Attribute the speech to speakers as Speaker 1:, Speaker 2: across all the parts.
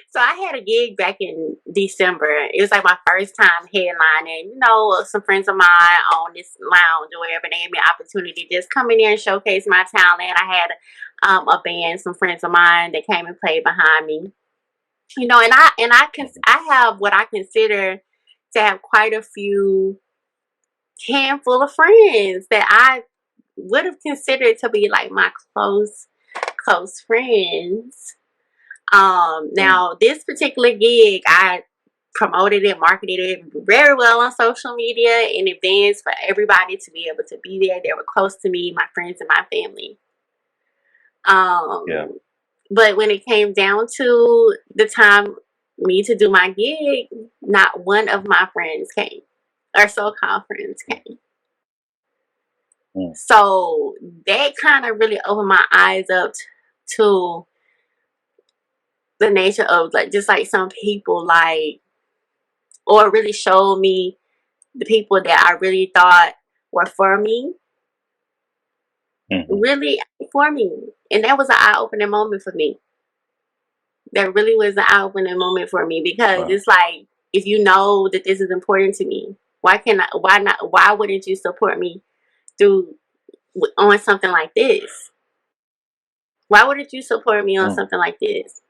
Speaker 1: So I had a gig back in December. It was like my first time headlining. Some friends of mine on this lounge or whatever, they gave me an opportunity to just come in there and showcase my talent. I had a band, some friends of mine that came and played behind me. I have what I consider to have quite a few handful of friends that I would have considered to be like my close friends. Now this particular gig, I promoted it, marketed it very well on social media in advance for everybody to be able to be there. They were close to me, my friends and my family. But when it came down to the time me to do my gig, not one of my friends came, or so-called friends came. So that kind of really opened my eyes up to the nature of just some people or really showed me the people that I really thought were for me. Really for me. And that was an eye-opening moment for me. That really was an eye-opening moment for me, because it's like, if you know that this is important to me, why wouldn't you support me on something like this? Why wouldn't you support me on something like this?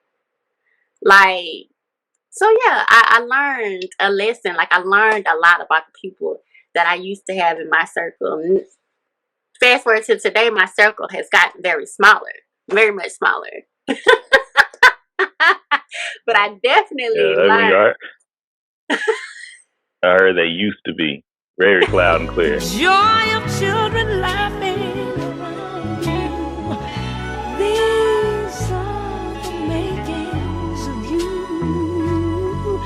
Speaker 1: So yeah, I learned a lesson. I learned a lot about the people that I used to have in my circle. Fast forward to today, my circle has gotten very much smaller. But I definitely learned.
Speaker 2: I heard they used to be very loud and clear.
Speaker 3: Joy of children laughing around you. These are the makings of you.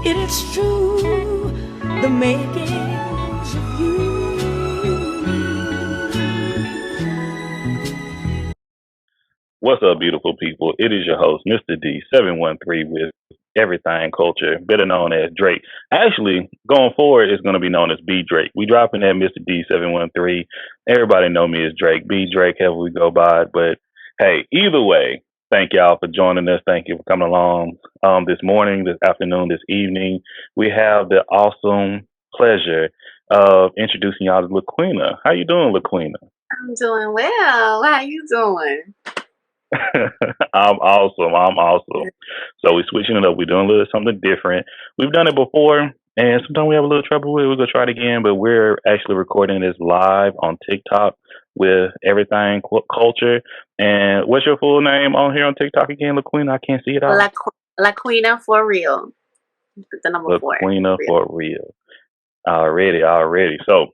Speaker 3: It is true, the makings of you.
Speaker 2: What's up, beautiful people? It is your host, Mr. D713, with Everything Culture, better known as Drake. Actually, going forward, it's going to be known as B Drake. We dropping that Mr. D713. Everybody know me as Drake. B Drake, however we go by. But hey, either way, thank y'all for joining us. Thank you for coming along this morning, this afternoon, this evening. We have the awesome pleasure of introducing y'all to LaQueena. How you doing, LaQueena?
Speaker 1: I'm doing well. How you doing?
Speaker 2: I'm awesome. So we're switching it up. We're doing a little something different. We've done it before, and sometimes we have a little trouble with it. We're going to try it again, but we're actually recording this live on TikTok with Everything Culture. And what's your full name on here on TikTok again, LaQueena? I can't see it all.
Speaker 1: LaQueena for real. The number 4.
Speaker 2: LaQueena for real. Already. So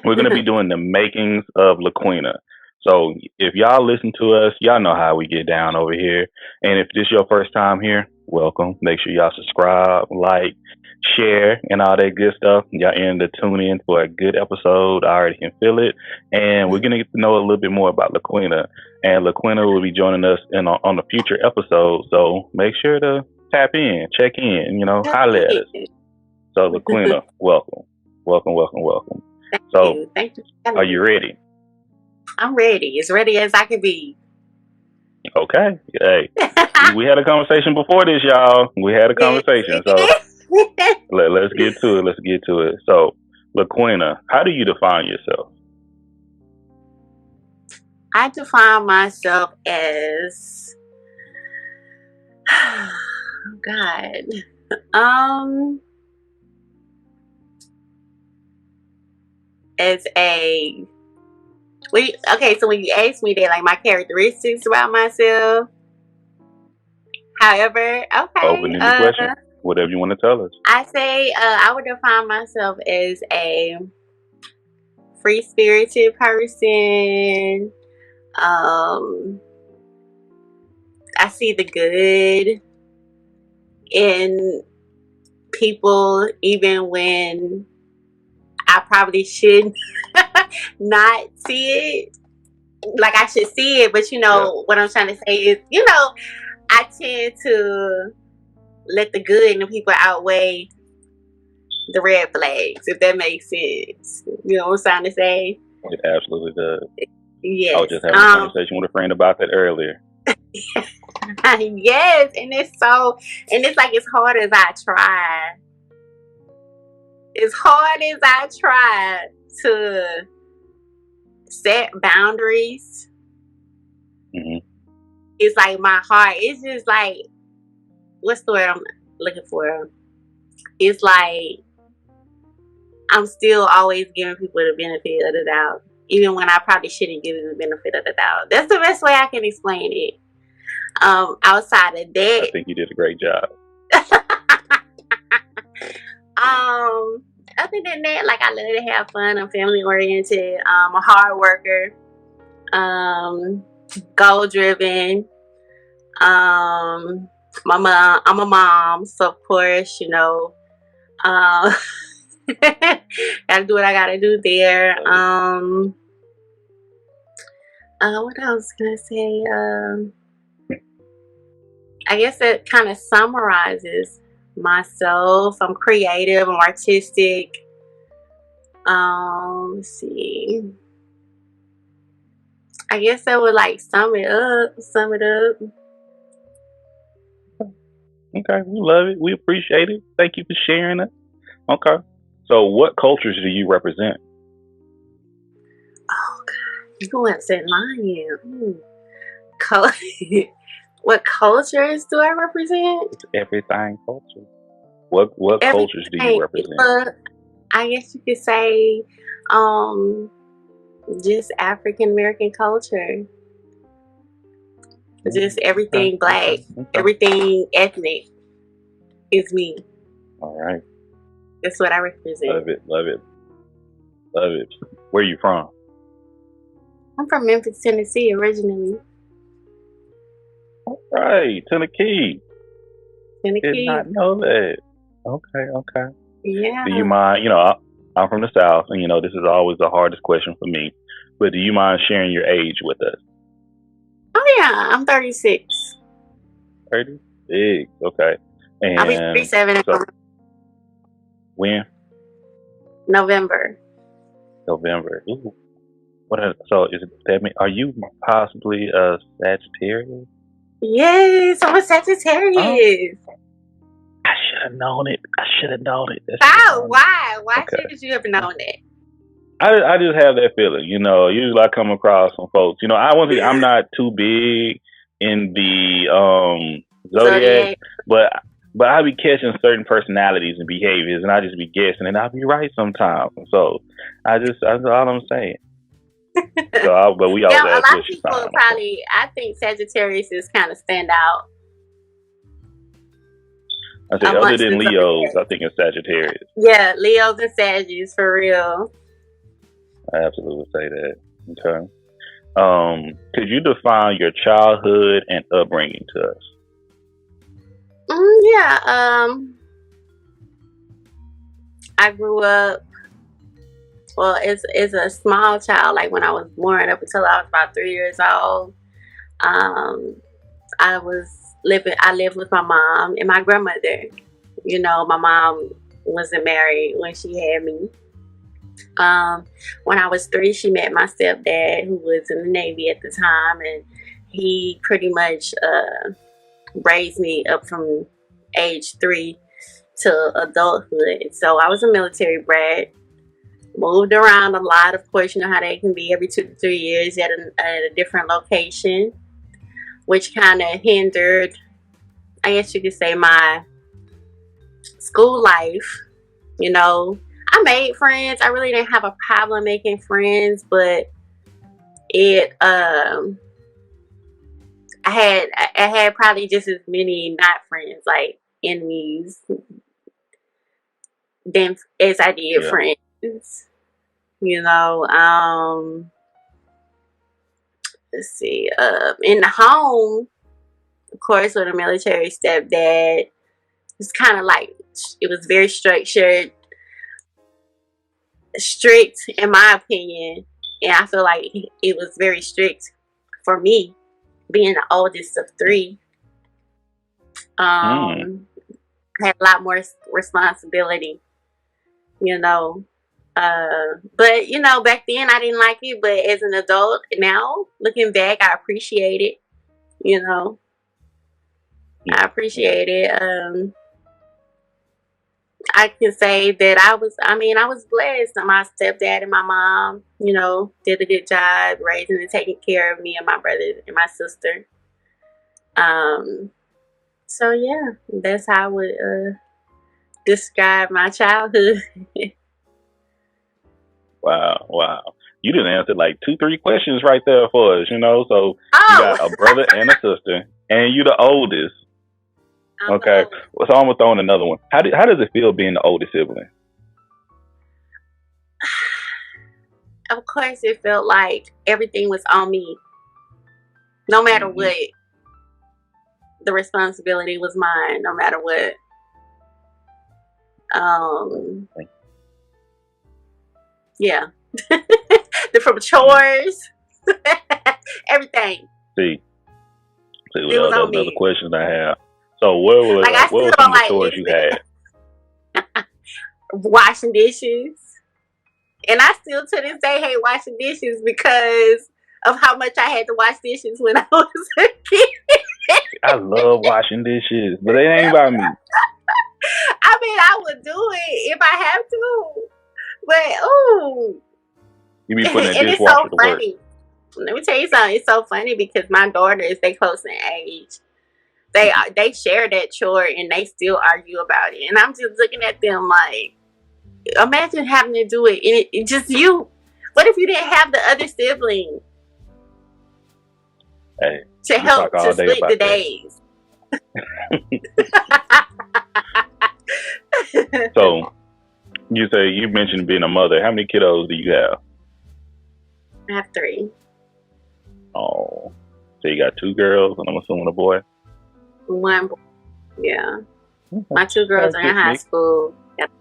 Speaker 2: we're going to be doing the makings of LaQueena. So if y'all listen to us, y'all know how we get down over here. And if this is your first time here, welcome. Make sure y'all subscribe, like, share, and all that good stuff. Y'all in to tune in for a good episode. I already can feel it. And we're going to get to know a little bit more about LaQueena. And LaQueena will be joining us on a future episode. So make sure to tap in, check in, holler at us. So LaQueena, welcome.
Speaker 1: Thank you.
Speaker 2: Are you ready?
Speaker 1: I'm ready. As ready as I can be.
Speaker 2: Okay. Hey, we had a conversation before this, y'all. We had a conversation. So let's get to it. So, LaQueena, how do you define yourself?
Speaker 1: I define myself as as a so when you ask me that, my characteristics about myself, however, okay.
Speaker 2: Open-ended question. Whatever you want to tell us.
Speaker 1: I say I would define myself as a free-spirited person. I see the good in people, even when I probably should not see it. I should see it, but what I'm trying to say is, I tend to let the good in the people outweigh the red flags, if that makes sense. You know what I'm trying to say?
Speaker 2: It absolutely does.
Speaker 1: Yes.
Speaker 2: I was just having a conversation with a friend about that earlier.
Speaker 1: Yes, and it's like as hard as I try. As hard as I try to set boundaries, it's like my heart. It's just like, what's the word I'm looking for? It's like I'm still always giving people the benefit of the doubt, even when I probably shouldn't give them the benefit of the doubt. That's the best way I can explain it. Outside of that,
Speaker 2: I think you did a great job.
Speaker 1: Other than that, like, I love to have fun. I'm family oriented. I'm a hard worker. Goal driven. I'm a mom, so of course, you know, gotta do what I gotta do there. What else can I say? I guess it kind of summarizes myself. I'm creative, I'm artistic. Let's see. I guess I would like sum it up.
Speaker 2: Okay, we love it. We appreciate it. Thank you for sharing it. Okay. So what cultures do you represent?
Speaker 1: Oh God, you want to say lying? What cultures do I represent?
Speaker 2: Everything culture. What cultures do you represent?
Speaker 1: I guess you could say, just African American culture. Just everything black, everything ethnic is me.
Speaker 2: All right.
Speaker 1: That's what I represent.
Speaker 2: Love it. Where are you from?
Speaker 1: I'm from Memphis, Tennessee, originally.
Speaker 2: All right, Tennessee. Did not know that. Okay.
Speaker 1: Yeah.
Speaker 2: Do you mind? You know, I'm from the South, and you know this is always the hardest question for me. But do you mind sharing your age with us?
Speaker 1: Oh yeah, I'm 36.
Speaker 2: 36. Okay. And
Speaker 1: I'll be 37.
Speaker 2: So, when?
Speaker 1: November.
Speaker 2: Ooh. So is that mean? Are you possibly a Sagittarius?
Speaker 1: Yes, I'm a Sagittarius.
Speaker 2: Oh. I should have known it.
Speaker 1: How? Why? Why should you have known that?
Speaker 2: I just have that feeling, you know. Usually I come across some folks, you know. I'm not too big in the zodiac, but I be catching certain personalities and behaviors, and I just be guessing, and I'll be right sometimes. So that's all I'm saying. So, but we all
Speaker 1: a lot of people probably. I think Sagittarius is kind of stand out.
Speaker 2: I say other than Leos, I think it's Sagittarius.
Speaker 1: Yeah, Leos and Sagittarius for real.
Speaker 2: I absolutely say that. Okay. Could you define your childhood and upbringing to us?
Speaker 1: Yeah. I grew up. Well, as a small child, like when I was born, up until I was about 3 years old. I lived with my mom and my grandmother. You know, my mom wasn't married when she had me. When I was 3, she met my stepdad, who was in the Navy at the time, and he pretty much raised me up from age 3 to adulthood. So I was a military brat, moved around a lot. Of course, you know how they can be every 2 to 3 years at a different location, which kind of hindered, I guess you could say, my school life. You know, I made friends. I really didn't have a problem making friends, but I had probably just as many not friends, like enemies, than as I did friends. You know, let's see. In the home, of course, with a military stepdad, it's kind of like, it was very structured, strict in my opinion, and I feel like it was very strict for me, being the oldest of 3. I had a lot more responsibility, you know. But you know, back then I didn't like it, but as an adult now, looking back, I appreciate it. you know. I appreciate it. I can say that I was blessed. My stepdad and my mom, did a good job raising and taking care of me and my brother and my sister. So yeah, that's how I would describe my childhood.
Speaker 2: Wow. You didn't answer like 2-3 questions right there for us, So you got a brother and a sister, and you the oldest. Okay. So I'm gonna throw in another one. How does it feel being the oldest sibling?
Speaker 1: Of course, it felt like everything was on me. No matter what, the responsibility was mine. No matter what. Yeah. From chores, everything.
Speaker 2: See, well, that's another question I have. So what were some of the chores you had?
Speaker 1: Washing dishes. And I still to this day hate washing dishes because of how much I had to wash dishes when I was a kid.
Speaker 2: I love washing dishes, but it ain't about me.
Speaker 1: I would do it if I have to. But
Speaker 2: you be putting a dishwasher to work.
Speaker 1: Let me tell you something. It's so funny because my daughters, they close in age. They share that chore and they still argue about it. And I'm just looking at them like, imagine having to do it and it just you. What if you didn't have the other sibling to help to split the days?
Speaker 2: So you mentioned being a mother. How many kiddos do you have?
Speaker 1: I have 3.
Speaker 2: Oh, so you got 2 girls and I'm assuming a boy?
Speaker 1: 1 boy. Yeah. My 2 girls are in high school.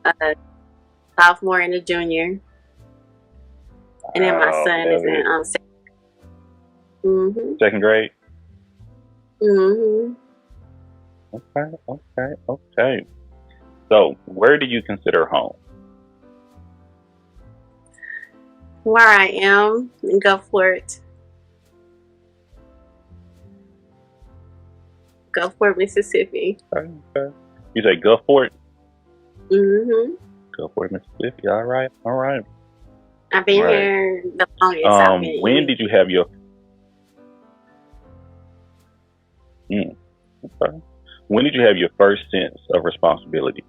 Speaker 1: A sophomore and a junior. And then my son is in
Speaker 2: second grade? Okay. So, where do you consider home?
Speaker 1: Where I am, in Gulfport. Gulfport, Mississippi.
Speaker 2: Okay. You say Gulfport? Gulfport, Mississippi. All right.
Speaker 1: I've been here the longest.
Speaker 2: When did you have your... Okay. When did you have your first sense of responsibility?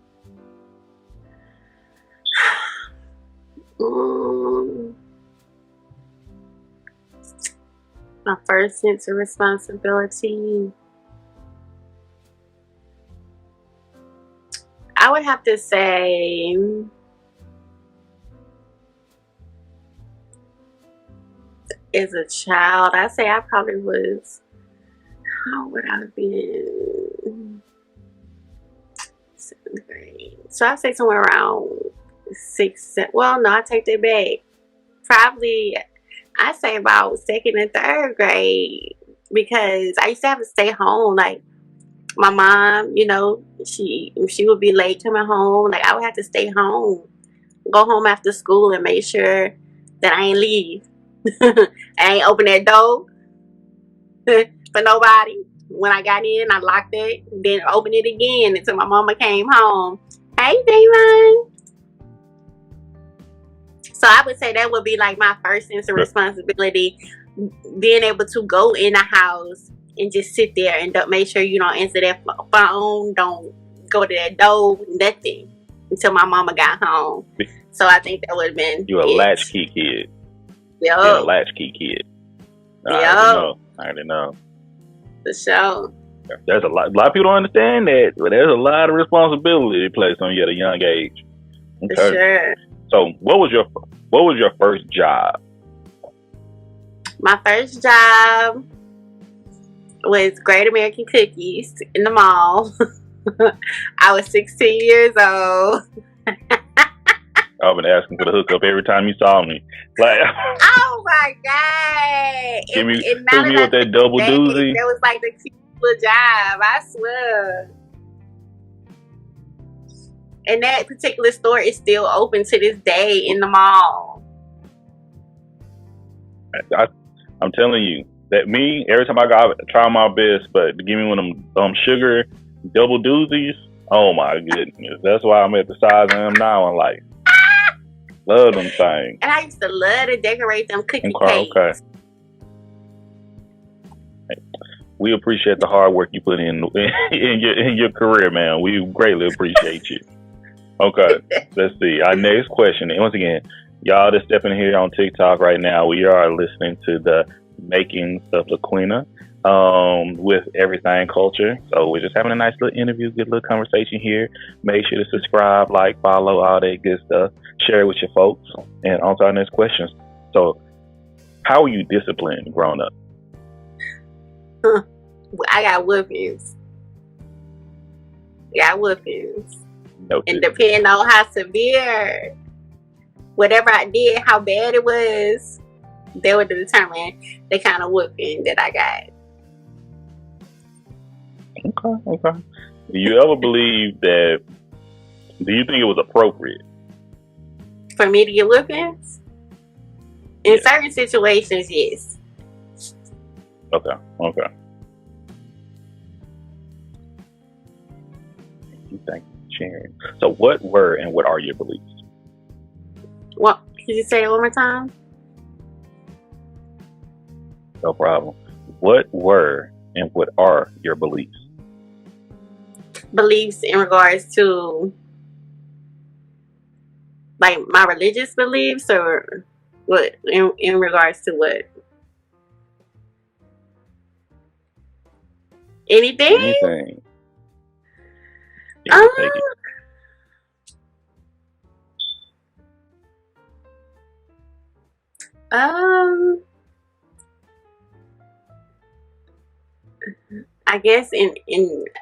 Speaker 1: My first sense of responsibility, I would have to say as a child, I say I probably was, how would I have been? 7th grade. So I say somewhere around 6th, well, no, I take that back. Probably, I say about 2nd and 3rd grade because I used to have to stay home. Like my mom, she would be late coming home. Like I would have to stay home, go home after school and make sure that I ain't leave. I ain't open that door for nobody. When I got in, I locked it, then opened it again until my mama came home. Hey, Davon. So I would say that would be like my first sense of responsibility, being able to go in the house and just sit there and don't make sure you don't answer that phone, don't go to that door, nothing until my mama got home. So I think that would have been
Speaker 2: you a latchkey kid.
Speaker 1: Yo.
Speaker 2: You're a latchkey kid. I already know.
Speaker 1: For sure.
Speaker 2: There's a lot of people don't understand that, but there's a lot of responsibility placed on you at a young age.
Speaker 1: Okay. For sure.
Speaker 2: So, what was your first job?
Speaker 1: My first job was Great American Cookies in the mall. I was 16 years old.
Speaker 2: I've been asking for the hookup every time you saw me. Like,
Speaker 1: oh my God!
Speaker 2: Hit me with that double doozy.
Speaker 1: That was like the cutest job, I swear. And that particular store is still open to this day in the mall.
Speaker 2: I'm telling you, That me, every time I go, I try my best, but to give me one of them sugar double doozies, oh my goodness. That's why I'm at the size I am now in life. Love them things.
Speaker 1: And I used to love to decorate them cookie
Speaker 2: Okay.
Speaker 1: cakes.
Speaker 2: We appreciate the hard work you put in your career, man. We greatly appreciate you. Okay, let's see. Our next question. And once again, y'all that's stepping here on TikTok right now, we are listening to the Makings of LaQueena with Everything Culture. So we're just having a nice little interview, good little conversation here. Make sure to subscribe, like, follow, all that good stuff. Share it with your folks. And on to our next question. So, how are you disciplined growing up?
Speaker 1: I got whoopings.
Speaker 2: No,
Speaker 1: And depending on how severe, whatever I did, how bad it was, they would determine the kind of whooping that I got.
Speaker 2: Okay. Do you ever believe that? Do you think it was appropriate
Speaker 1: For me to get whoopings? In certain situations, yes.
Speaker 2: Okay. Thank you for sharing. So, what were and what are your beliefs?
Speaker 1: Well, could you say it one more time?
Speaker 2: No problem. What were and what are your beliefs?
Speaker 1: Beliefs in regards to, like, my religious beliefs, or what? In regards to what? Anything?
Speaker 2: Yeah, take it.
Speaker 1: I guess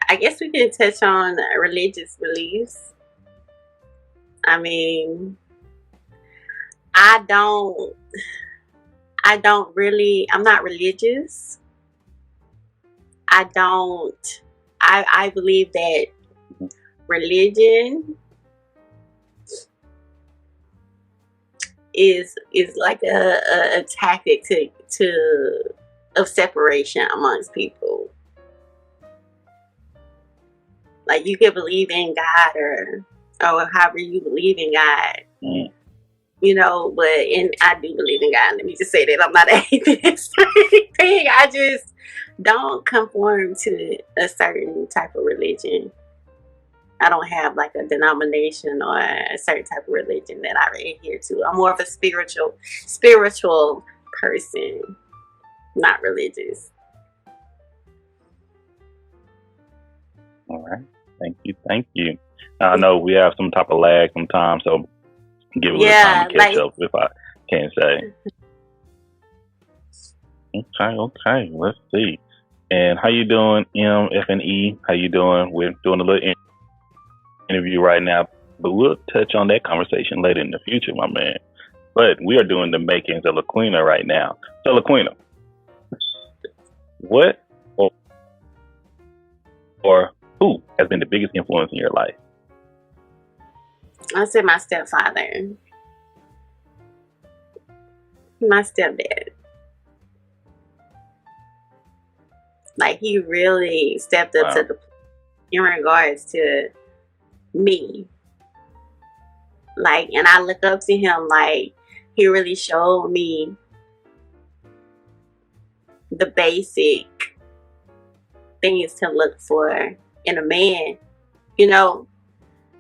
Speaker 1: I guess we can touch on religious beliefs. I mean, I'm not religious. I believe that religion is like a tactic of separation amongst people. Like, you could believe in God or however you believe in God, you know, and I do believe in God. Let me just say that I'm not an atheist or anything. I just don't conform to a certain type of religion. I don't have like a denomination or a certain type of religion that I adhere to. I'm more of a spiritual person, not religious.
Speaker 2: All right. Thank you. I know we have some type of lag sometimes, so give a little time to catch up if I can't say. Okay. Let's see. And how you doing, MFNE? How you doing? We're doing a little interview right now, but we'll touch on that conversation later in the future, my man. But we are doing the Makings of LaQueena right now. So, LaQueena, what or who has been the biggest influence in your life?
Speaker 1: I said my stepfather, my stepdad. Like, he really stepped up to the in regards to me. Like, and I look up to him. Like, he really showed me the basic things to look for in a man, you know.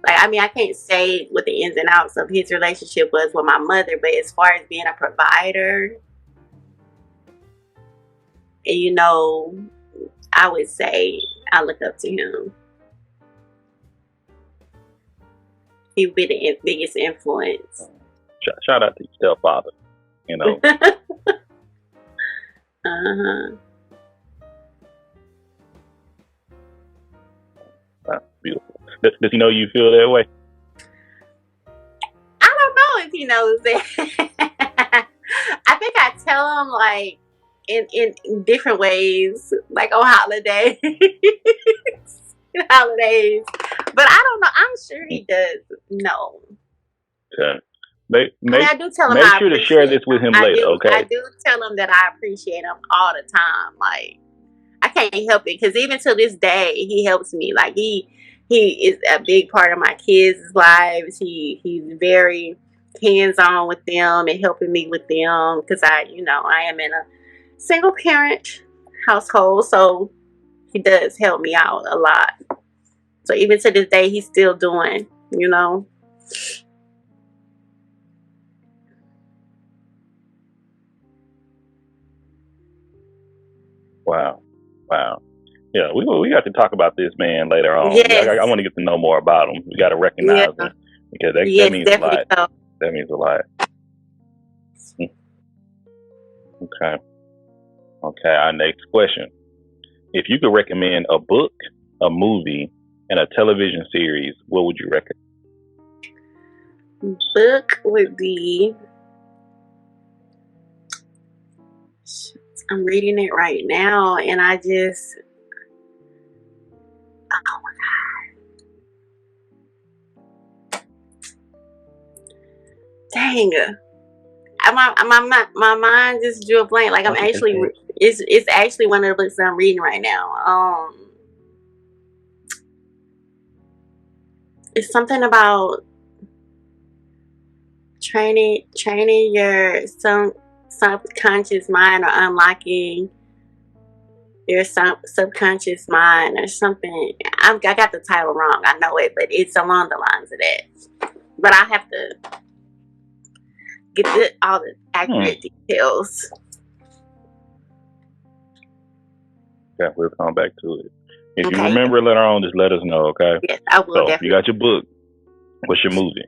Speaker 1: Like, I mean, I can't say what the ins and outs of his relationship was with my mother, but as far as being a provider, and, you know, I would say I look up to him. He would be the biggest influence.
Speaker 2: Shout out to your stepfather, you know. That's beautiful. Does he know you feel that way?
Speaker 1: I don't know if he knows that. I think I tell him, like, in different ways, like on holidays. But I don't know. I'm sure he does know.
Speaker 2: Okay. Make
Speaker 1: I do tell him
Speaker 2: make
Speaker 1: I
Speaker 2: sure to share
Speaker 1: appreciate
Speaker 2: this with him
Speaker 1: him.
Speaker 2: later, okay?
Speaker 1: I do tell him that I appreciate him all the time. Like, I can't help it, because even to this day, he helps me. Like, he is a big part of my kids' lives. He's very hands-on with them and helping me with them, because I am in a single parent household, so he does help me out a lot. So even to this day, he's still doing,
Speaker 2: Wow. Yeah, we got to talk about this man later on.
Speaker 1: Yes.
Speaker 2: I want to get to know more about him. We got to recognize him, because that
Speaker 1: Yes,
Speaker 2: means a lot.
Speaker 1: so.
Speaker 2: That means a lot. Okay. Our next question: if you could recommend a book, a movie, and a television series, what would you recommend?
Speaker 1: Book would be. I'm reading it right now, and I just. Oh my God. Dang. My mind just drew a blank. Like, it's actually one of the books that I'm reading right now. It's something about training your subconscious mind, or unlocking your subconscious mind, or something. I got the title wrong, I know it, but it's along the lines of that. But I have to get all the accurate details.
Speaker 2: Yeah, we'll come back to it. If you remember later on, just let us know, okay?
Speaker 1: Yes, I will. So, definitely.
Speaker 2: You got your book. What's your movie?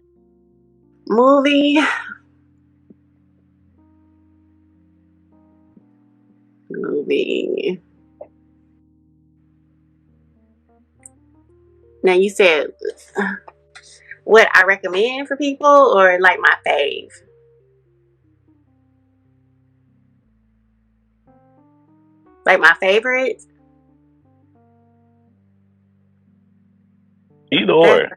Speaker 1: Movie. Now, you said what I recommend for people, or like my fave? Like my favorites?
Speaker 2: Either or,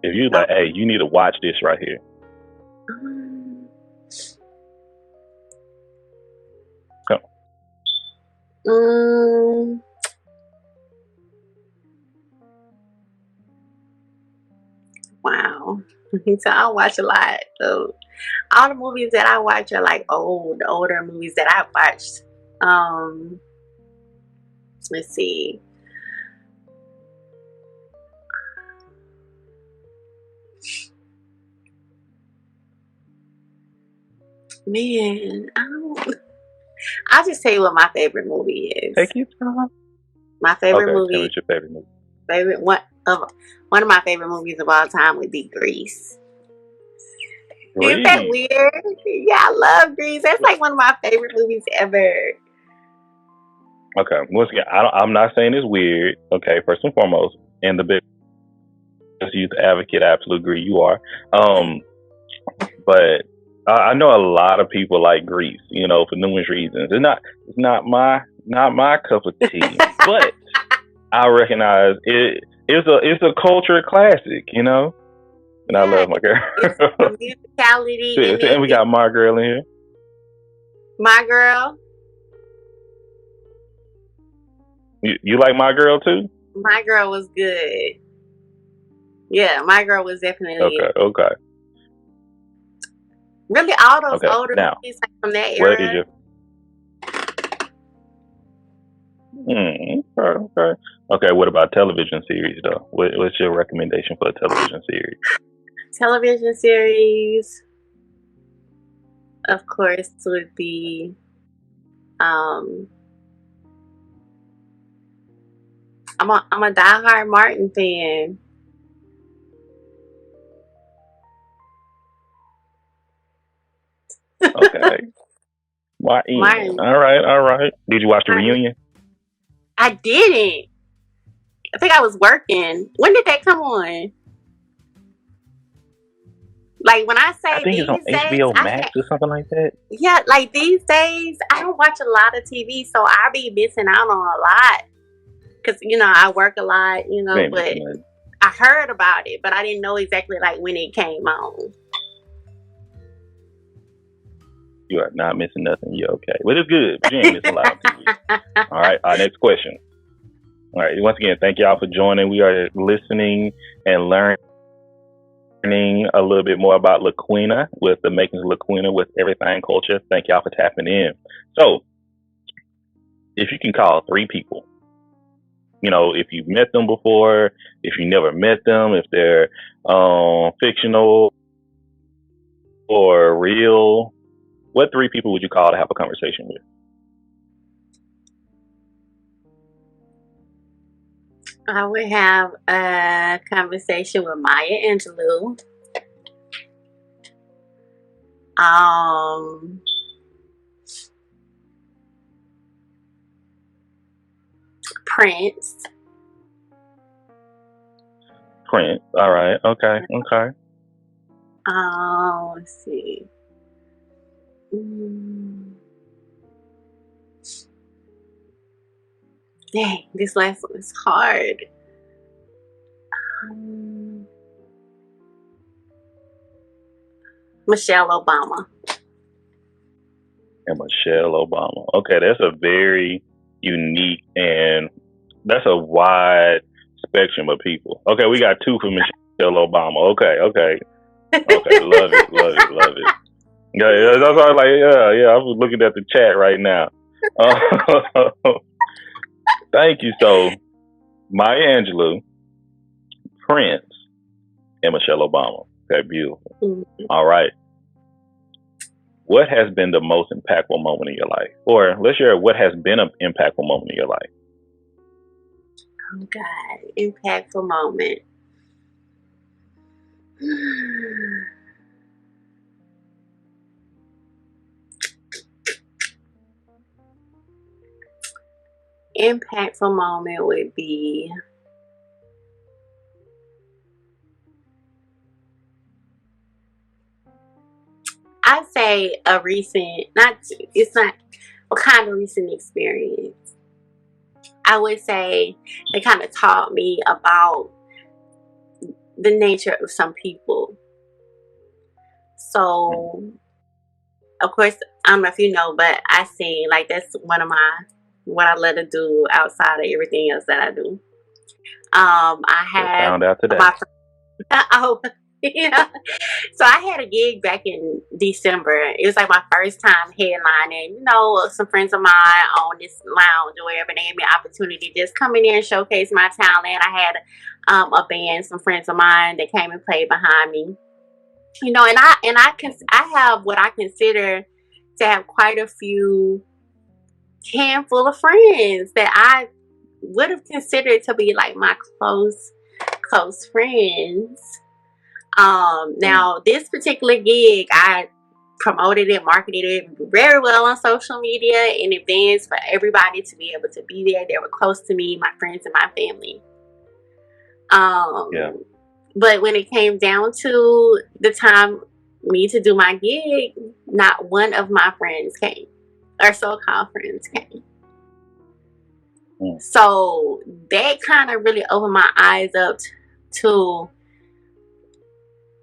Speaker 2: if you like, hey, you need to watch this right here.
Speaker 1: Wow. So I watch a lot. So all the movies that I watch are like older movies that I've watched. Let's see. Man, I'll just tell you what my favorite movie is.
Speaker 2: Take your time.
Speaker 1: My favorite movie.
Speaker 2: Tell me your favorite movie.
Speaker 1: One of my favorite movies of all time would be Grease. Isn't that weird? Yeah, I love Grease. That's like one of my favorite movies ever.
Speaker 2: Okay, once again, I'm not saying it's weird. Okay, first and foremost, and the best youth advocate, I absolutely agree you are. But I know a lot of people like Grease, for numerous reasons. It's not my cup of tea, but I recognize it. It's a culture classic, and I love my girl.
Speaker 1: The musicality.
Speaker 2: And we got my girl in here.
Speaker 1: My girl.
Speaker 2: You like my girl too?
Speaker 1: My girl was good. Yeah, my girl was definitely
Speaker 2: okay.
Speaker 1: Really, all those older movies from that era.
Speaker 2: What is your? Okay. What about television series though? What's your recommendation for a television series?
Speaker 1: Television series, of course, would be I'm a diehard Martin fan.
Speaker 2: Okay. Martin. All right. Did you watch the reunion?
Speaker 1: I didn't. I think I was working. When did that come on? Like, when I say
Speaker 2: I think it's on HBO Max or something like that.
Speaker 1: Yeah, like these days, I don't watch a lot of TV, so I be missing out on a lot. Because, I work a lot, but I heard about it, but I didn't know exactly like when it came on.
Speaker 2: You are not missing nothing. You're okay. But it's good. But you ain't missing a lot on TV. All right. Our next question. All right. Once again, thank y'all for joining. We are listening and learning a little bit more about LaQueena with the Makings of LaQueena with Everything Culture. Thank y'all for tapping in. So, if you can call 3 people, if you've met them before, if you never met them, if they're fictional or real, what 3 people would you call to have a conversation with?
Speaker 1: I would have a conversation with Maya Angelou. Prince.
Speaker 2: Prince. All right. Okay.
Speaker 1: Let's see. Dang, this last one is hard. Michelle Obama.
Speaker 2: And Michelle Obama. Okay, that's a very unique and that's a wide spectrum of people. Okay, we got 2 for Michelle Obama. Okay. Love it. Yeah, that's all. Like, yeah. I was looking at the chat right now. Thank you. So, Maya Angelou, Prince, and Michelle Obama. Okay, beautiful. Mm-hmm. All right. What has been the most impactful moment in your life? Or let's share what has been an impactful moment in your life.
Speaker 1: Oh, God. Impactful moment. Impactful moment would be I'd say a kind of recent experience. I would say they kind of taught me about the nature of some people. So, of course, I don't know if you know, but I sing. Like, that's one of what I let it do outside of everything else that I do. I had
Speaker 2: found out today.
Speaker 1: Yeah. So I had a gig back in December. It was like my first time headlining. Some friends of mine on this lounge or wherever, they gave me an opportunity just come in there and showcase my talent. I had a band, some friends of mine that came and played behind me. And I have what I consider to have quite a few handful of friends that I would have considered to be like my close friends. Now this particular gig, I promoted it, marketed it very well on social media in advance for everybody to be able to be there. They were close to me, my friends and my family. But when it came down to the time me to do my gig, not one of my friends came, or so-called friends came. So that kind of really opened my eyes up to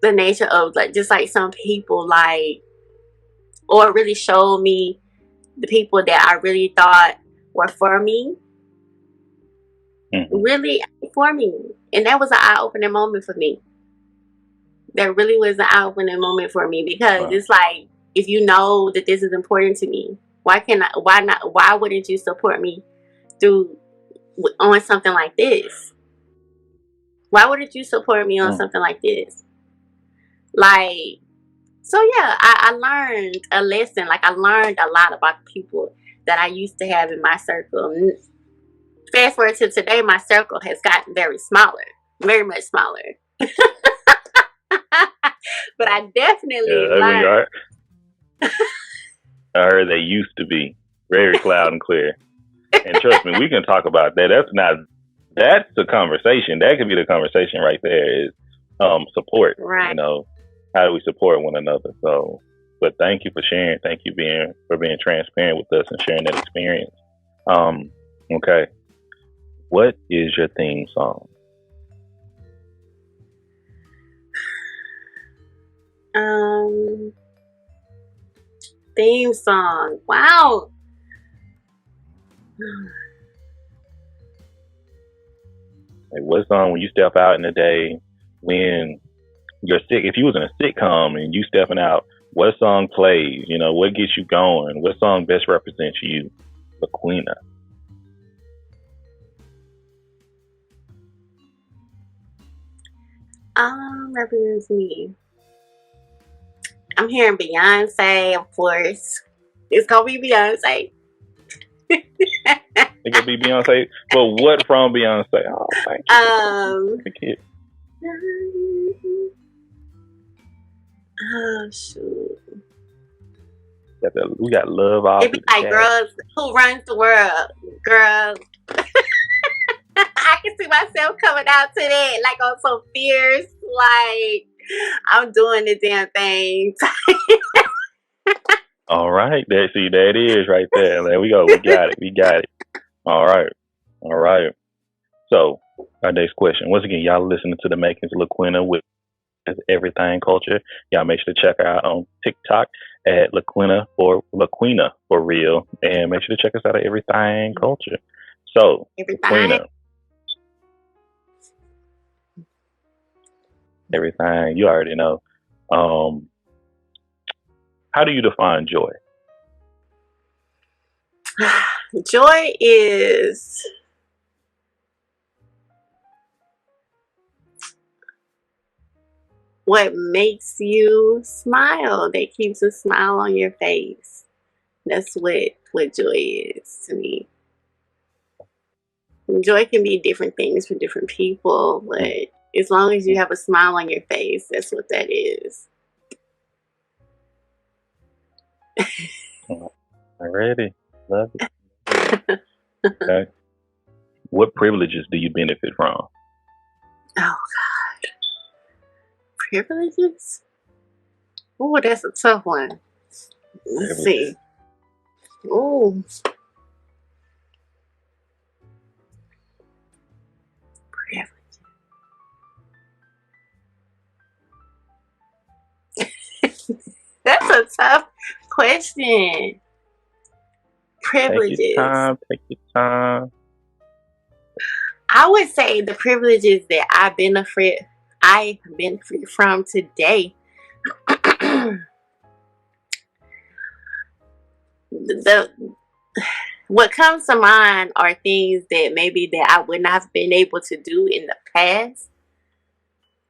Speaker 1: the nature of just some people, or really showed me the people that I really thought were for me, really for me. And that was an eye-opening moment for me. That really was an eye-opening moment for me, because it's like, if you know that this is important to me, why wouldn't you support me on something like this? Why wouldn't you support me on something like this? So yeah, I learned a lesson. I learned a lot about the people that I used to have in my circle. Fast forward to today, my circle has gotten very much smaller. But I definitely learned.
Speaker 2: I heard they used to be very loud and clear. And trust me, we can talk about that. That's the conversation. That could be the conversation right there, is support.
Speaker 1: Right.
Speaker 2: How do we support one another? So, but thank you for sharing. Thank you for being transparent with us and sharing that experience. Okay. What is your theme song?
Speaker 1: theme song. Wow.
Speaker 2: Like, what song when you step out in the day when you're sick? If you was in a sitcom and you stepping out, what song plays? You know, what gets you going? What song best represents you, LaQueena?
Speaker 1: Represents me. I'm hearing Beyonce, of course. It's gonna be Beyonce.
Speaker 2: It could be Beyonce, but what from Beyonce? Oh, thank you.
Speaker 1: Oh shoot.
Speaker 2: We got love all
Speaker 1: It be like girls who runs the world. Girls. I can see myself coming out to that, like on some fierce, like I'm doing the damn thing.
Speaker 2: All right, there it is right there. There we go. We got it. All right. So our next question. Once again, y'all listening to the Makings of LaQueena with Everything Culture. Y'all make sure to check her out on TikTok at LaQueena for real, and make sure to check us out at Everything Culture. So, LaQueena, everything you already know. How do you define joy?
Speaker 1: Joy is what makes you smile, that keeps a smile on your face. That's what joy is to me. Joy can be different things for different people, but as long as you have a smile on your face, that's what that is.
Speaker 2: Alrighty. Love it. Okay. What privileges do you benefit from?
Speaker 1: Oh, God. Privileges? Oh, that's a tough one. Let's see. Oh. Privileges. That's a tough question. Privileges.
Speaker 2: Take your time.
Speaker 1: I would say the privileges that I benefit from today. What comes to mind are things that maybe that I would not have been able to do in the past,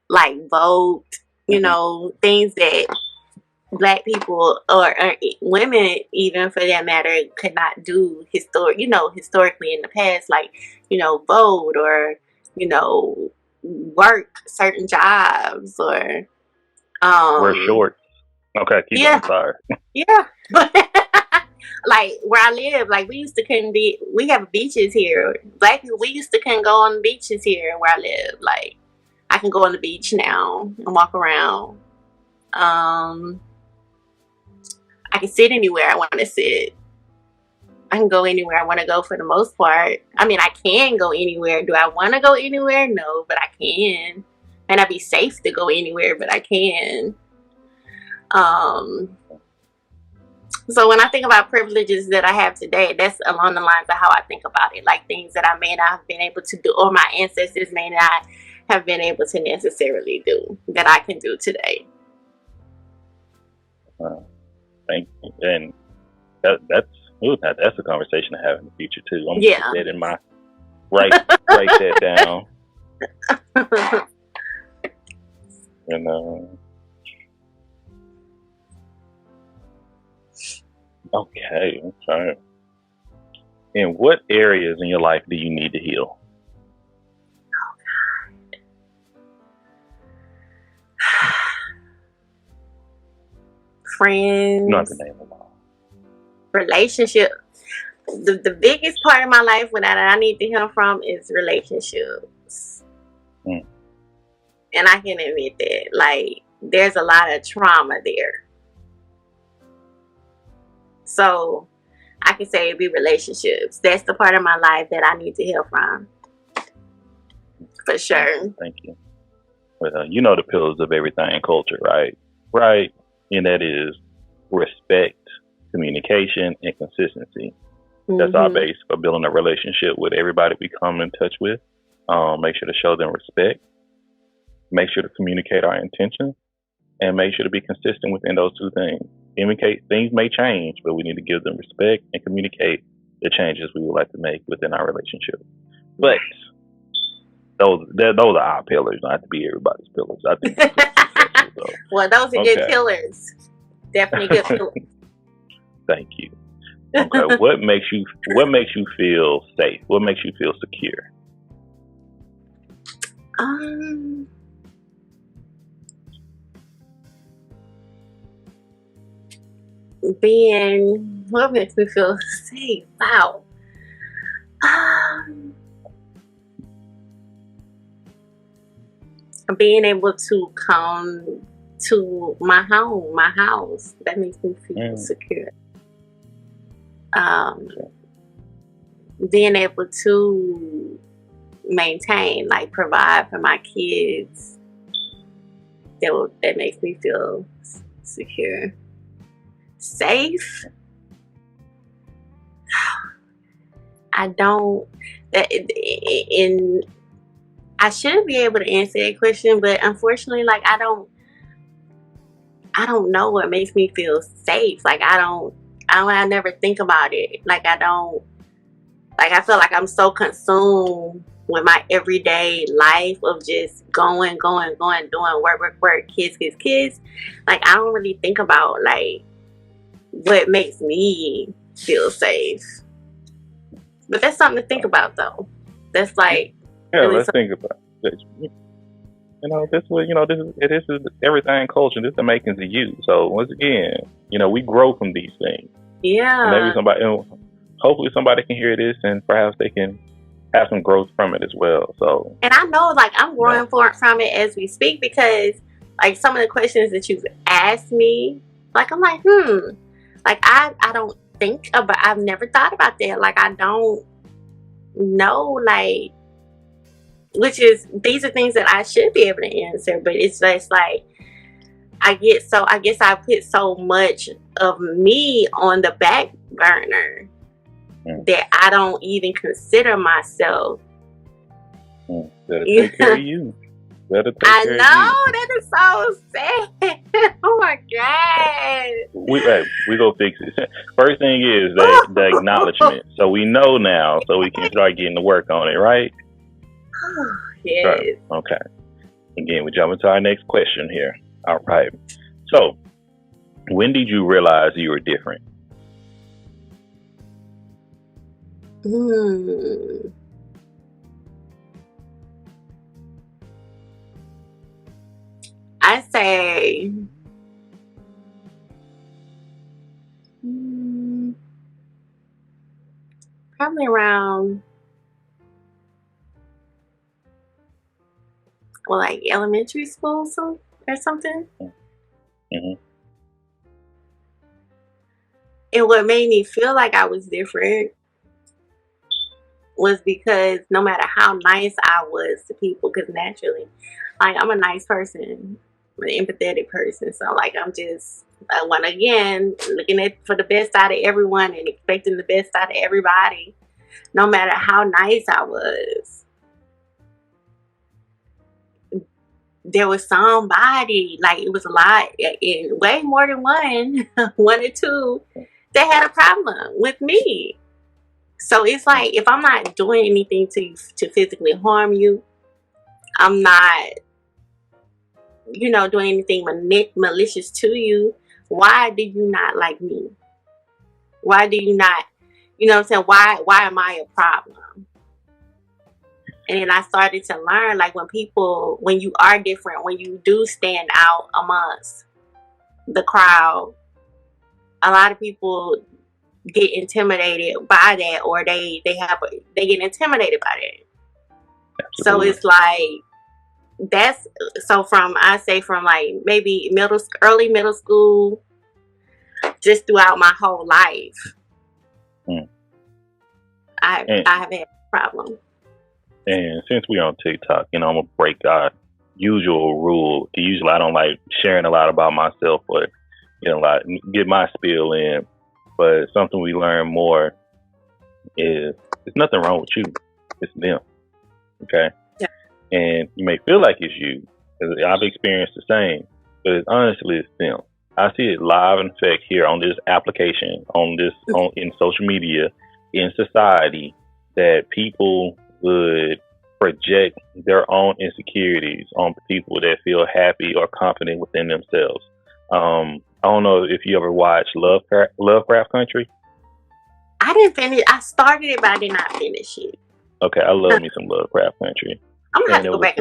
Speaker 1: like vote, you know, things that Black people or women, even for that matter, could not do historically in the past, like, vote or, work certain jobs or
Speaker 2: Wear shorts. Okay, keep on. Sorry.
Speaker 1: Yeah. Like where I live, like we have beaches here. Black people, we used to couldn't go on the beaches here where I live. Like I can go on the beach now and walk around. I can sit anywhere I want to sit. I can go anywhere I want to go for the most part. I mean, I can go anywhere. Do I want to go anywhere? No, but I can. And I'd be safe to go anywhere, but I can. So when I think about privileges that I have today, that's along the lines of how I think about it. Like things that I may not have been able to do, or my ancestors may not have been able to necessarily do, that I can do today.
Speaker 2: Thank you. And that's a conversation to have in the future too. I'm gonna put that in my write that down. Okay. In what areas in your life do you need to heal?
Speaker 1: Oh God. Friends.
Speaker 2: Not the name of all.
Speaker 1: Relationship. The biggest part of my life that I need to heal from is relationships. And I can admit that. Like, there's a lot of trauma there. So, I can say it'd be relationships. That's the part of my life that I need to heal from. For sure.
Speaker 2: Thank you. Well, you know the pillars of everything culture, right? Right. And that is respect, communication, and consistency. That's our base for building a relationship with everybody we come in touch with. Make sure to show them respect. Make sure to communicate our intentions, and make sure to be consistent within those two things. Communicate, things may change, but we need to give them respect and communicate the changes we would like to make within our relationship. But those are our pillars, not to be everybody's pillars. I think that's special, though.
Speaker 1: Well, those are good pillars. Definitely good pillars.
Speaker 2: Thank you. Okay, what makes you feel safe? What makes you feel secure?
Speaker 1: What makes me feel safe? Wow. Being able to come to my house, that makes me feel secure. Being able to maintain, like provide for my kids, that makes me feel secure. Safe? I should be able to answer that question, but unfortunately, like I don't know what makes me feel safe. Like I never think about it. Like I feel like I'm so consumed with my everyday life of just going, doing work, kids. Like I don't really think about like what makes me feel safe. But that's something to think about, though. That's like
Speaker 2: really let's think about it. This is everything culture. This is the makings of you. So once again, we grow from these things.
Speaker 1: Yeah.
Speaker 2: Maybe hopefully somebody can hear this and perhaps they can have some growth from it as well. So. And
Speaker 1: I know, like I'm growing from it as we speak, because like some of the questions that you've asked me, like I'm like, like I don't think about. I've never thought about that. Like I don't know, like. These are things that I should be able to answer, but it's just like I guess I put so much of me on the back burner that I don't even consider myself.
Speaker 2: Better take care of you.
Speaker 1: I know, that is so sad. Oh my God.
Speaker 2: We go fix it. First thing is the acknowledgement. So we know now, so we can start getting to work on it, right?
Speaker 1: Yes.
Speaker 2: Right. Okay. Again, we jump into our next question here. All right. So, when did you realize you were different?
Speaker 1: I say probably around like elementary school or something.
Speaker 2: Mm-hmm.
Speaker 1: And what made me feel like I was different was because no matter how nice I was to people, because naturally, like I'm a nice person, I'm an empathetic person, so like I'm just looking for the best out of everyone and expecting the best out of everybody, no matter how nice I was. There was somebody, like it was a lot, way more than one or two, that had a problem with me. So it's like, if I'm not doing anything to physically harm you, I'm not, doing anything malicious to you, why do you not like me? Why do you not, what I'm saying? Why am I a problem? And then I started to learn, like when you are different, when you do stand out amongst the crowd, a lot of people get intimidated by that, or they get intimidated by that. Absolutely. So it's like from like maybe early middle school, just throughout my whole life, I have had a problem.
Speaker 2: And since we're on TikTok, I'm gonna break our usual rule. Usually, I don't like sharing a lot about myself, but get my spiel in. But something we learn more is there's nothing wrong with you. It's them. Okay.
Speaker 1: Yeah.
Speaker 2: And you may feel like it's you, because I've experienced the same, but honestly, it's them. I see it live in effect here on this application, in social media, in society, that people would project their own insecurities on people that feel happy or confident within themselves. I don't know if you ever watched Lovecraft Country.
Speaker 1: I didn't finish. I started it, but I did not finish it.
Speaker 2: Okay, I love me some Lovecraft Country.
Speaker 1: I'm gonna have to go back.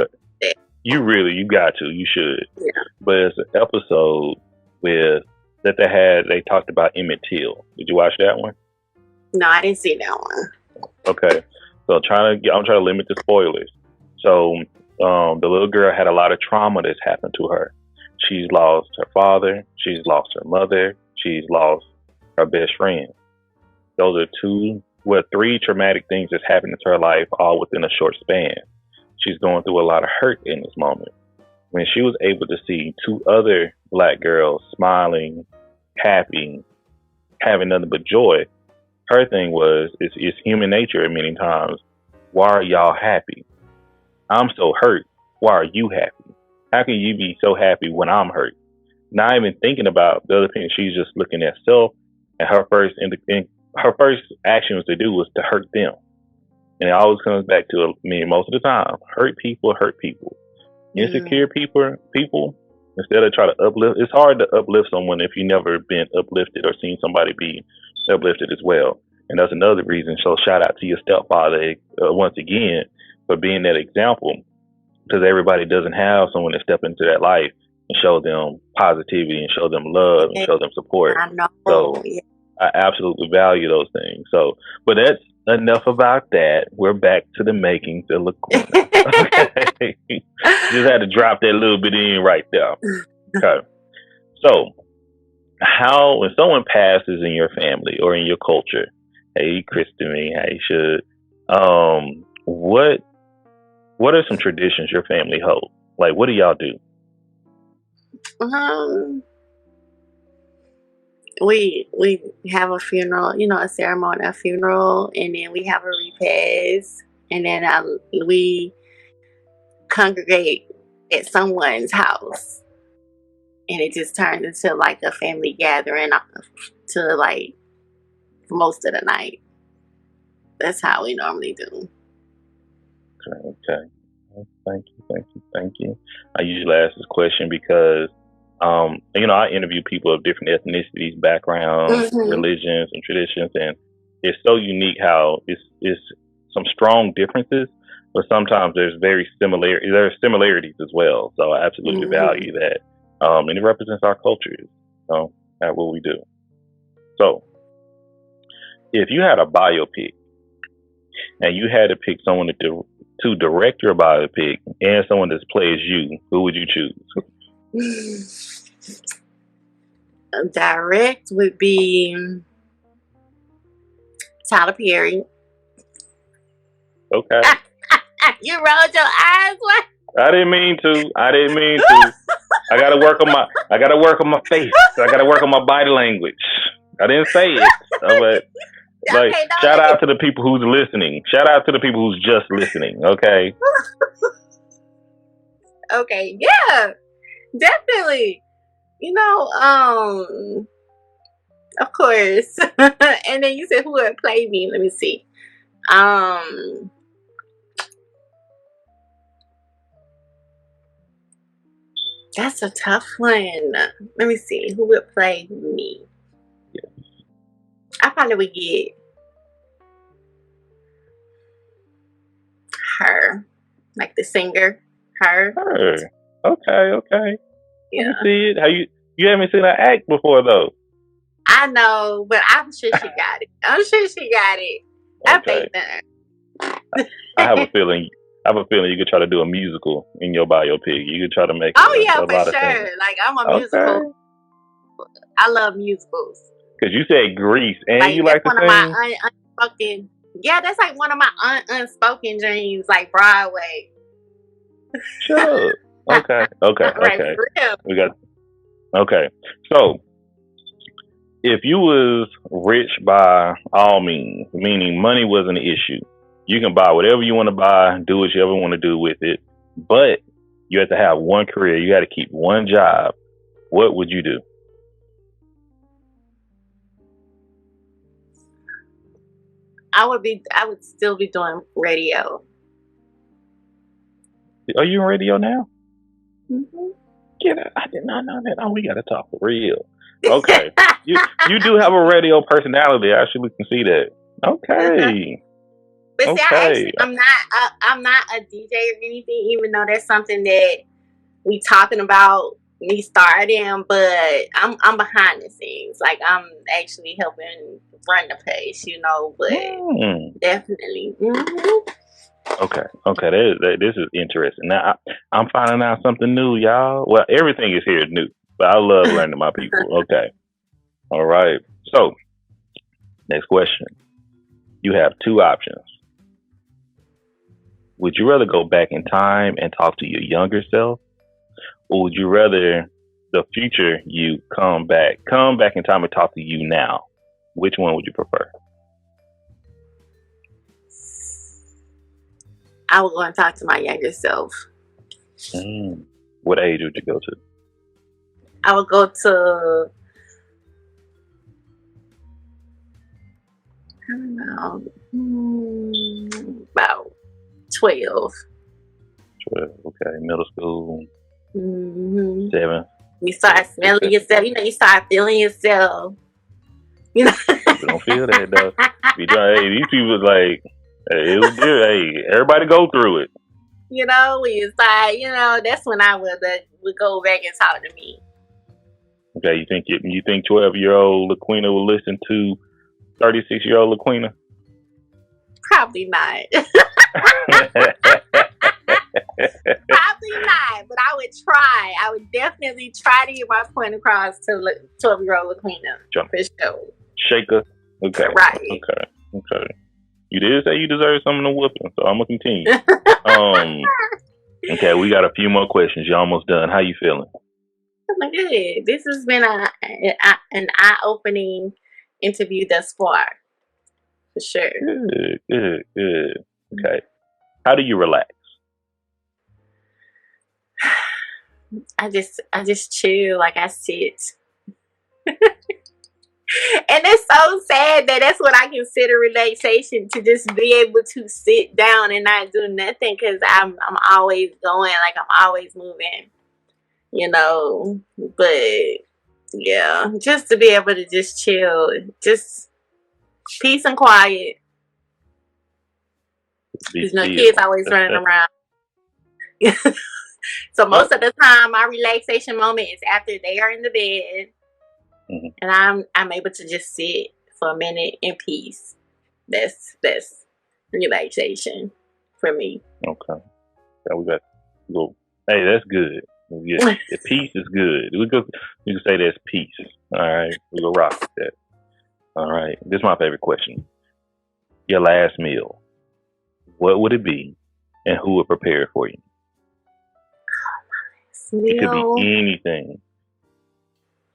Speaker 2: You got to. You should.
Speaker 1: Yeah.
Speaker 2: But it's an episode they talked about Emmett Till. Did you watch that one?
Speaker 1: No, I didn't see that one.
Speaker 2: Okay, so I'm trying to limit the spoilers. So the little girl had a lot of trauma that's happened to her. She's lost her father. She's lost her mother. She's lost her best friend. Those are three traumatic things that's happened to her life, all within a short span. She's going through a lot of hurt in this moment. When she was able to see two other black girls smiling, happy, having nothing but joy, her thing was, it's human nature many times. Why are y'all happy? I'm so hurt. Why are you happy? How can you be so happy when I'm hurt? Not even thinking about the other thing. She's just looking at self, and her first action was to do was to hurt them. And it always comes back to me most of the time. Hurt people. Insecure people, instead of trying to uplift, it's hard to uplift someone if you've never been uplifted or seen somebody be uplifted as well. And that's another reason. So shout out to your stepfather once again for being that example, because everybody doesn't have someone to step into that life and show them positivity and show them love and show them support.
Speaker 1: I know.
Speaker 2: So I absolutely value those things. So, but that's enough about that. We're back to the makings of LaQueena. Okay. Just had to drop that little bit in right there. Okay. So, when someone passes in your family or in your culture, hey, Kristen, hey, Should, what are some traditions your family hold? Like, what do y'all do?
Speaker 1: We have a funeral, a ceremonial funeral, and then we have a repast, and then we congregate at someone's house, and it just turns into like a family gathering to like most of the night. That's how we normally do.
Speaker 2: Okay. Thank you. I usually ask this question because I interview people of different ethnicities, backgrounds, religions, and traditions, and it's so unique how it's some strong differences, but sometimes there's similarities as well. So I absolutely value that, and it represents our cultures. So that's what we do. So if you had a biopic and you had to pick someone to direct your biopic and someone that plays you, who would you choose?
Speaker 1: Direct would be Tyler Perry.
Speaker 2: Okay.
Speaker 1: You rolled your eyes. What?
Speaker 2: I didn't mean to. I gotta work on my face. I gotta work on my body language. I didn't say it, but shout out to the people who's listening. Shout out to the people who's just listening. Okay.
Speaker 1: Okay. Yeah. Definitely. Of course. And then you said who would play me? Let me see. That's a tough one. Let me see. Who would play me?
Speaker 2: Yes.
Speaker 1: I probably would get her. Like the singer. Her.
Speaker 2: Okay.
Speaker 1: Yeah.
Speaker 2: I see it. How you haven't seen her act before though.
Speaker 1: I know, but I'm sure she got it.
Speaker 2: Okay.
Speaker 1: I think that.
Speaker 2: I have a feeling you could try to do a musical in your biopic. You could try to make
Speaker 1: for
Speaker 2: lot of
Speaker 1: sure.
Speaker 2: things.
Speaker 1: Like I'm a musical. I love musicals.
Speaker 2: Because you said Grease and you like to sing.
Speaker 1: One of my unspoken. Yeah, that's like one of my unspoken dreams, like Broadway.
Speaker 2: Sure. Okay.
Speaker 1: Right, for real.
Speaker 2: We got. Okay. So if you was rich by all means, meaning money wasn't an issue, you can buy whatever you want to buy, do what you ever want to do with it, but you have to have one career. You got to keep one job. What would you do?
Speaker 1: I would still be doing radio.
Speaker 2: Are you on radio now?
Speaker 1: Mm-hmm.
Speaker 2: Yeah, I did not know that. Oh, we got to talk for real. Okay. you do have a radio personality. I actually can see that. Okay.
Speaker 1: But see,
Speaker 2: Okay.
Speaker 1: I'm not a DJ or anything, even though that's something that we talking about me starting. But I'm behind the scenes. Like, I'm actually helping run the place, But definitely. Mm-hmm.
Speaker 2: Okay. This is interesting. Now I'm finding out something new, y'all. Well, everything is here new, but I love learning about people. Okay. All right. So, next question. You have two options. Would you rather go back in time and talk to your younger self, or would you rather the future you come back in time and talk to you now? Which one would you prefer?
Speaker 1: I would go and talk to my younger self.
Speaker 2: What age would you go to?
Speaker 1: I would go to, I don't know, about 12.
Speaker 2: 12, okay. Middle school.
Speaker 1: Mm-hmm.
Speaker 2: 7.
Speaker 1: You start smelling yourself. You start feeling yourself.
Speaker 2: People don't feel that, though. Hey, these people like, hey, it was good. Hey, everybody go through it.
Speaker 1: When you start, that's when I would go back and talk to me.
Speaker 2: Okay, you think 12-year-old LaQueena will listen to 36-year-old LaQueena?
Speaker 1: Probably not. Probably not, but I would try. I would definitely try to get my point across to 12-year-old LaQueena, for sure.
Speaker 2: Shaker? Okay.
Speaker 1: Right.
Speaker 2: Okay. You did say you deserve some of the whooping, so I'm going to continue. Okay, we got a few more questions. You're almost done. How you feeling?
Speaker 1: I'm good. This has been an eye-opening interview thus far, for sure.
Speaker 2: Good. Okay. How do you relax?
Speaker 1: I just chill, like I sit. And it's so sad that that's what I consider relaxation, to just be able to sit down and not do nothing, because I'm always going, like I'm always moving, but yeah, just to be able to just chill, just peace and quiet. There's no kids always running around. So most of the time, my relaxation moment is after they are in the bed, and I'm able to just sit for a minute in peace. That's relaxation for me.
Speaker 2: Okay. So we got go. Hey, that's good. Yeah, the peace is good. We can say that's peace. All right, we go rock with that. All right, this is my favorite question. Your last meal, what would it be, and who would prepare it for you? It could be anything.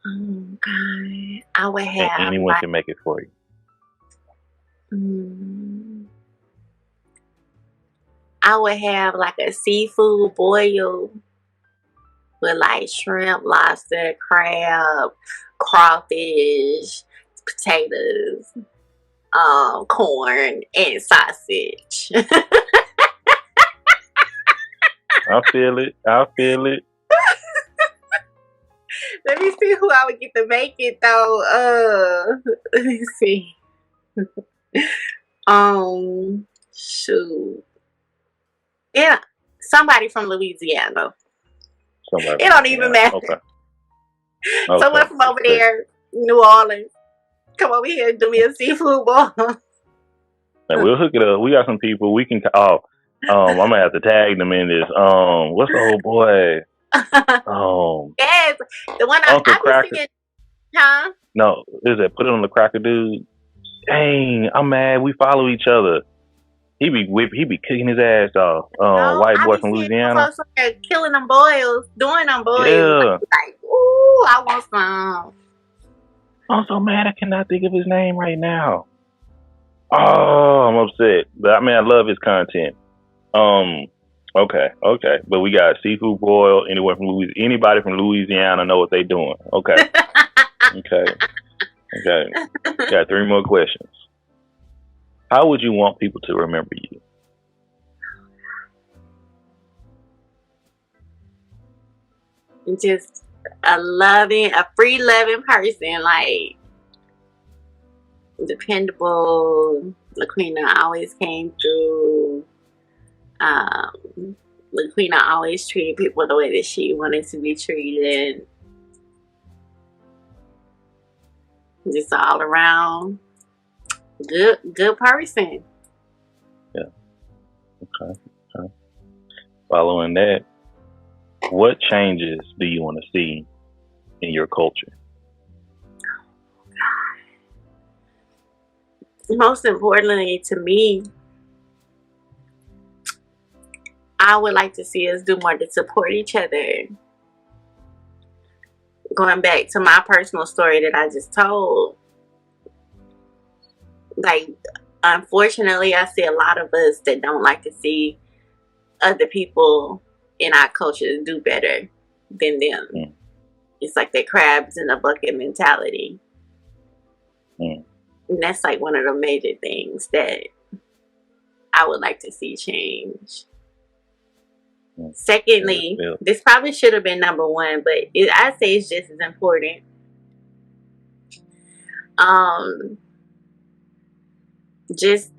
Speaker 1: Oh God, I would have.
Speaker 2: And anyone can make it for you.
Speaker 1: I would have like a seafood boil with like shrimp, lobster, crab, crawfish, potatoes, corn, and sausage.
Speaker 2: I feel it.
Speaker 1: Let me see who I would get to make it though. Let me see. Shoot. Yeah, somebody from Louisiana. It don't even matter.
Speaker 2: Okay.
Speaker 1: Someone from over there, New Orleans. Come over here and do me a seafood boil.
Speaker 2: And we'll hook it up. We got some people we can. I'm gonna have to tag them in this. What's the old boy?
Speaker 1: Yes, the one
Speaker 2: Uncle Cracker.
Speaker 1: Thinking, huh?
Speaker 2: No, is it Put It on the Cracker dude? Dang, I'm mad. We follow each other. He be kicking his ass off. White boy from Louisiana.
Speaker 1: Killing them boils, doing them boils.
Speaker 2: Yeah.
Speaker 1: Like, ooh, I want some.
Speaker 2: I'm so mad I cannot think of his name right now. Oh, I'm upset. But I mean, I love his content. Okay. But we got seafood boil. Anybody from Louisiana know what they doing. Okay. Got 3 more questions. How would you want people to remember you?
Speaker 1: Just a free loving person, like dependable. LaQueena always came through. LaQueena always treated people the way that she wanted to be treated. Just all around good person.
Speaker 2: Yeah. Okay. Following that, what changes do you want to see in your culture?
Speaker 1: Most importantly to me, I would like to see us do more to support each other. Going back to my personal story that I just told, like, unfortunately, I see a lot of us that don't like to see other people in our culture do better than them. It's like they're crabs in a bucket mentality. And that's like one of the major things that I would like to see change. Secondly, this probably should have been number 1, but I say it's just as important. Just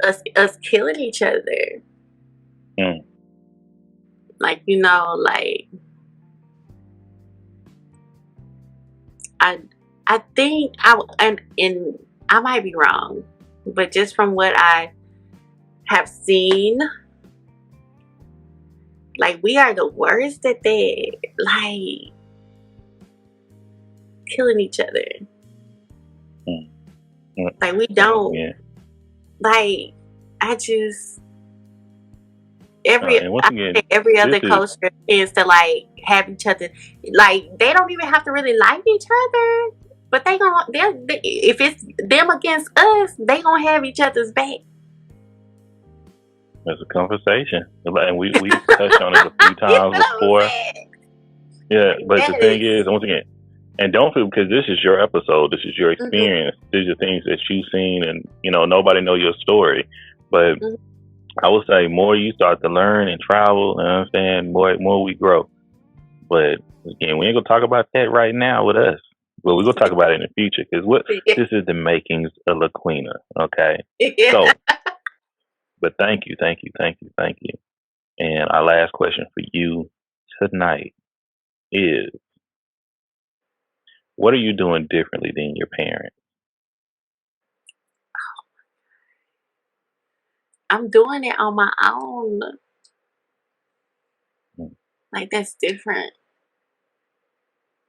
Speaker 1: us killing each other. Like, you know, like I think and I might be wrong, but just from what I have seen, like, we are the worst at that, like killing each other. Like, we don't. Like, I just every other culture is to like have each other. Like, they don't even have to really like each other, but if it's them against us, they gonna have each other's back.
Speaker 2: That's a conversation, and we touched on it a few times before. Yeah, but the thing is, once again, and don't feel, because this is your episode, this is your experience, these are things that you've seen, and nobody know your story. But I would say more you start to learn and travel and understand, more we grow. But again, we ain't gonna talk about that right now with us. But we're gonna talk about it in the future, because this is the makings of LaQueena. Okay, so. But thank you. And our last question for you tonight is, what are you doing differently than your parents?
Speaker 1: I'm doing it on my own. Like, that's different.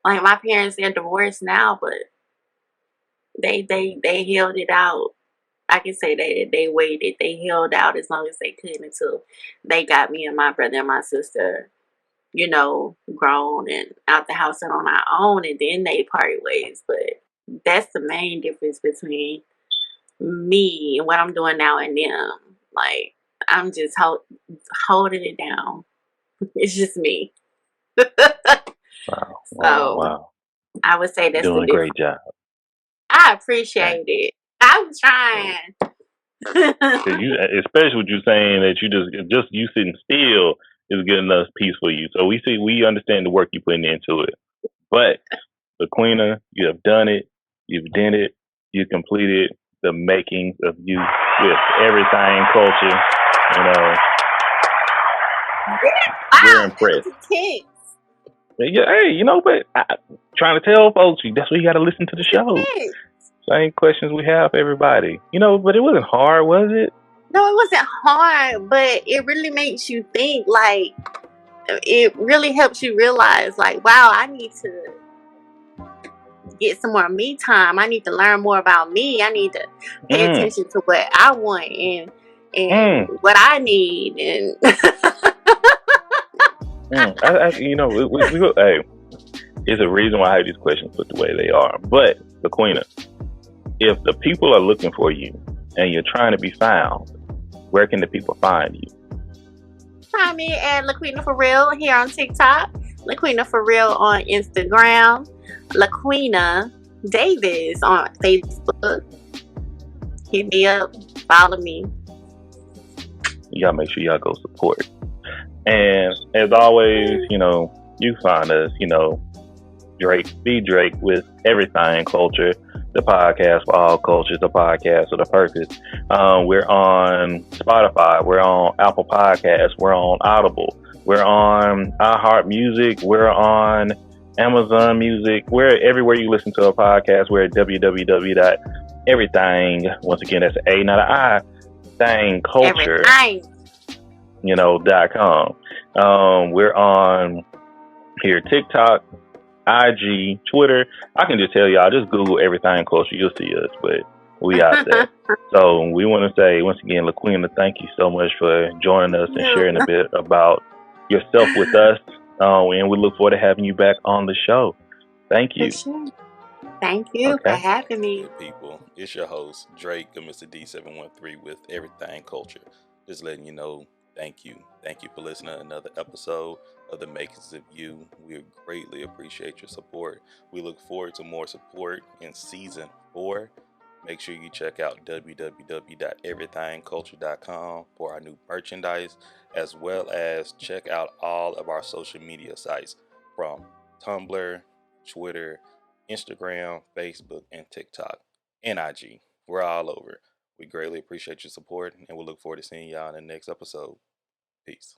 Speaker 1: Like, my parents, they're divorced now, but they held it out. I can say they waited. They held out as long as they could until they got me and my brother and my sister, grown and out the house and on our own, and then they parted ways. But that's the main difference between me and what I'm doing now and them. Like, I'm just holding it down. It's just me.
Speaker 2: Wow.
Speaker 1: I would say that's
Speaker 2: doing a great job.
Speaker 1: I appreciate it. I'm trying.
Speaker 2: Especially with you saying that just you sitting still is good enough peace for you. So we understand the work you're putting into it. But LaQueena, you have done it. You've done it. You completed the makings of you with everything culture. We're impressed. Yeah, hey, but trying to tell folks, that's why you got to listen to the show. Same questions we have for everybody. But it wasn't hard, was it?
Speaker 1: No, it wasn't hard, but it really makes you think. Like, it really helps you realize, like, wow, I need to get some more me time. I need to learn more about me. I need to pay attention to what I want and what I need. And
Speaker 2: we go. Hey, It's a reason why I have these questions put the way they are. But LaQueena, if the people are looking for you and you're trying to be found, where can the people find you?
Speaker 1: Find me at LaQueena for Real here on TikTok, LaQueena for Real on Instagram, LaQueena Davis on Facebook. Hit me up, follow me.
Speaker 2: Y'all make sure y'all go support. And as always, you find us, Drake, be Drake with Everything Culture, the podcast for all cultures, the podcast with a purpose. We're on Spotify, we're on Apple Podcasts, we're on Audible, we're on iHeartMusic, we're on Amazon Music, we're everywhere you listen to a podcast. We're at www.everything. Once again, that's an A, not an I. Thing culture. .com. We're on here TikTok, IG, Twitter. I can just tell y'all, just Google Everything Culture. You'll see us, but we out there. So we want to say, once again, LaQueena, thank you so much for joining us and sharing a bit about yourself with us. And we look forward to having you back on the show. Thank you.
Speaker 1: Thank you for having me.
Speaker 4: Good people, it's your host, Drake, the Mr. D713 with Everything Culture. Just letting you know, thank you. Thank you for listening to another episode of The Makings of You. We greatly appreciate your support. We look forward to more support in season 4. Make sure you check out www.everythingculture.com for our new merchandise, as well as check out all of our social media sites from Tumblr, Twitter, Instagram, Facebook, and TikTok, and IG. We're all over. We greatly appreciate your support, and we'll look forward to seeing y'all in the next episode. Peace.